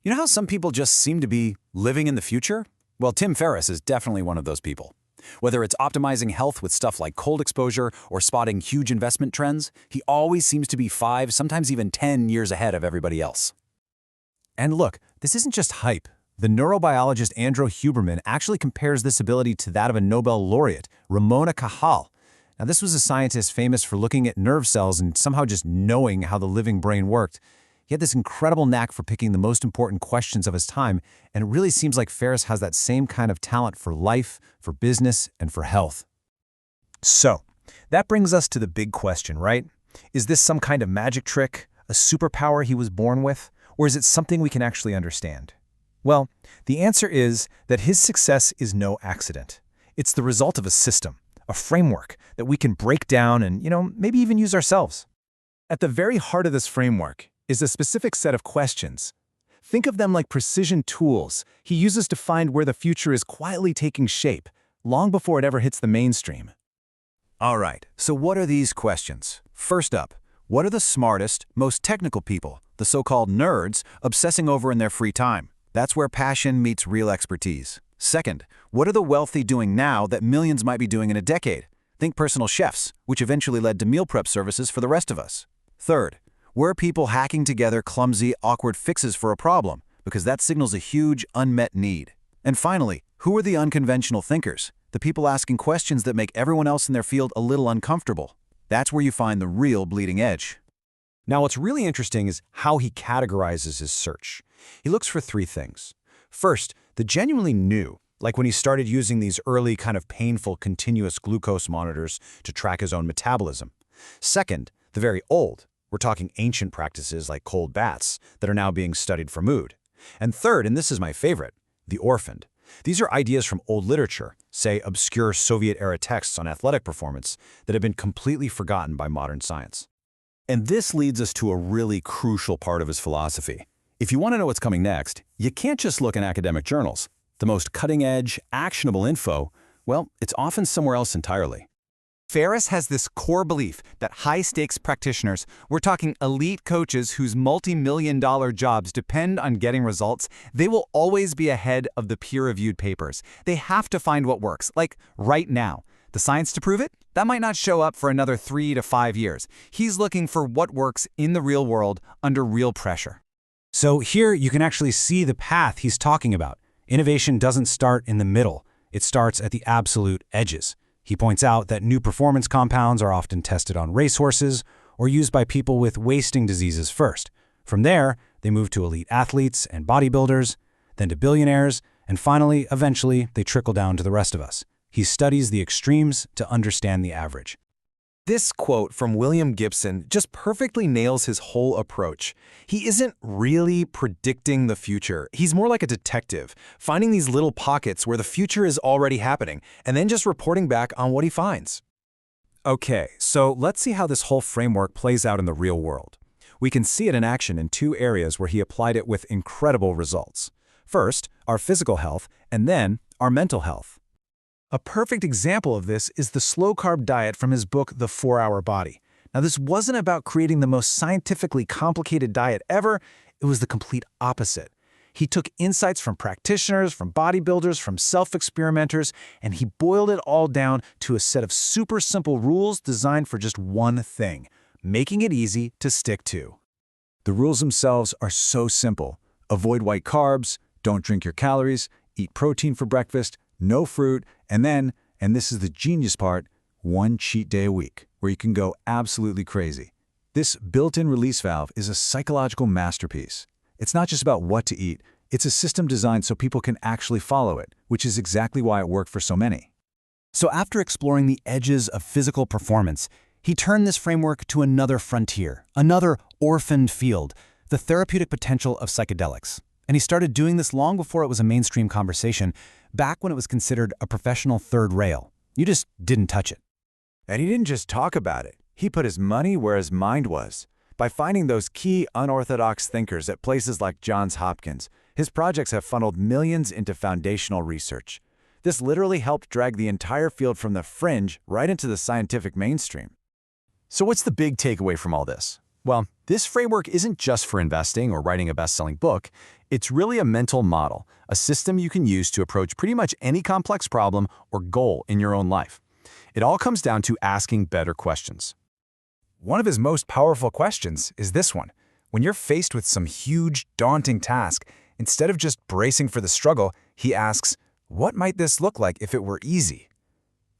You know how some people just seem to be living in the future? Well, Tim Ferriss is definitely one of those people. Whether it's optimizing health with stuff like cold exposure or spotting huge investment trends, he always seems to be 5, sometimes even 10 years ahead of everybody else. And look, this isn't just hype. The neurobiologist Andrew Huberman actually compares this ability to that of a Nobel laureate, Ramona Cajal. Now, this was a scientist famous for looking at nerve cells and somehow just knowing how the living brain worked. He had this incredible knack for picking the most important questions of his time, and it really seems like Ferriss has that same kind of talent for life, for business, and for health. So, that brings us to the big question, right? Is this some kind of magic trick, a superpower he was born with, or is it something we can actually understand? Well, the answer is that his success is no accident. It's the result of a system, a framework that we can break down and, maybe even use ourselves. At the very heart of this framework is a specific set of questions. Think of them like precision tools he uses to find where the future is quietly taking shape, long before it ever hits the mainstream. All right, so what are these questions? First up, what are the smartest, most technical people, the so-called nerds, obsessing over in their free time? That's where passion meets real expertise. Second, what are the wealthy doing now that millions might be doing in a decade? Think personal chefs, which eventually led to meal prep services for the rest of us. Third, where are people hacking together clumsy, awkward fixes for a problem? Because that signals a huge, unmet need. And finally, who are the unconventional thinkers? The people asking questions that make everyone else in their field a little uncomfortable. That's where you find the real bleeding edge. Now, what's really interesting is how he categorizes his search. He looks for 3 things. First, the genuinely new, like when he started using these early kind of painful continuous glucose monitors to track his own metabolism. Second, the very old. We're talking ancient practices like cold baths that are now being studied for mood. And third, and this is my favorite, the orphaned. These are ideas from old literature, say obscure Soviet-era texts on athletic performance, that have been completely forgotten by modern science. And this leads us to a really crucial part of his philosophy. If you want to know what's coming next, you can't just look in academic journals. The most cutting-edge, actionable info, well, it's often somewhere else entirely. Ferriss has this core belief that high-stakes practitioners, we're talking elite coaches whose multi-million-dollar jobs depend on getting results, they will always be ahead of the peer-reviewed papers. They have to find what works, like right now. The science to prove it? That might not show up for another 3 to 5 years. He's looking for what works in the real world under real pressure. So here you can actually see the path he's talking about. Innovation doesn't start in the middle. It starts at the absolute edges. He points out that new performance compounds are often tested on racehorses or used by people with wasting diseases first. From there, they move to elite athletes and bodybuilders, then to billionaires, and finally, eventually, they trickle down to the rest of us. He studies the extremes to understand the average. This quote from William Gibson just perfectly nails his whole approach. He isn't really predicting the future. He's more like a detective, finding these little pockets where the future is already happening, and then just reporting back on what he finds. Okay, so let's see how this whole framework plays out in the real world. We can see it in action in 2 areas where he applied it with incredible results. First, our physical health, and then our mental health. A perfect example of this is the Slow Carb Diet from his book, The 4-Hour Body. Now, this wasn't about creating the most scientifically complicated diet ever. It was the complete opposite. He took insights from practitioners, from bodybuilders, from self-experimenters, and he boiled it all down to a set of super simple rules designed for just one thing, making it easy to stick to. The rules themselves are so simple. Avoid white carbs, don't drink your calories, eat protein for breakfast, no fruit, and then, and this is the genius part, 1 cheat day a week, where you can go absolutely crazy. This built-in release valve is a psychological masterpiece. It's not just about what to eat, it's a system designed so people can actually follow it, which is exactly why it worked for so many. So after exploring the edges of physical performance, he turned this framework to another frontier, another orphaned field, the therapeutic potential of psychedelics. And he started doing this long before it was a mainstream conversation, back when it was considered a professional third rail. You just didn't touch it. And he didn't just talk about it. He put his money where his mind was. By finding those key unorthodox thinkers at places like Johns Hopkins, his projects have funneled millions into foundational research. This literally helped drag the entire field from the fringe right into the scientific mainstream. So what's the big takeaway from all this? Well, this framework isn't just for investing or writing a best-selling book. It's really a mental model, a system you can use to approach pretty much any complex problem or goal in your own life. It all comes down to asking better questions. One of his most powerful questions is this one. When you're faced with some huge, daunting task, instead of just bracing for the struggle, he asks, what might this look like if it were easy?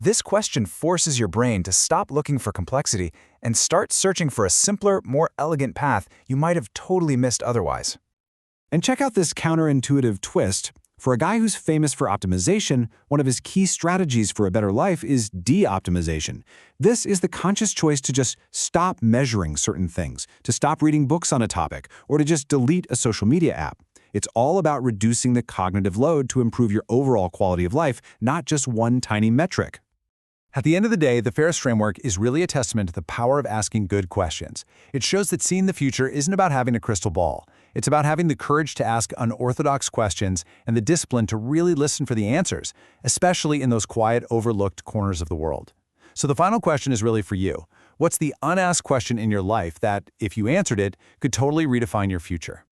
This question forces your brain to stop looking for complexity and start searching for a simpler, more elegant path you might have totally missed otherwise. And check out this counterintuitive twist. For a guy who's famous for optimization, one of his key strategies for a better life is de-optimization. This is the conscious choice to just stop measuring certain things, to stop reading books on a topic, or to just delete a social media app. It's all about reducing the cognitive load to improve your overall quality of life, not just one tiny metric. At the end of the day, the Ferriss Framework is really a testament to the power of asking good questions. It shows that seeing the future isn't about having a crystal ball. It's about having the courage to ask unorthodox questions and the discipline to really listen for the answers, especially in those quiet, overlooked corners of the world. So the final question is really for you. What's the unasked question in your life that, if you answered it, could totally redefine your future?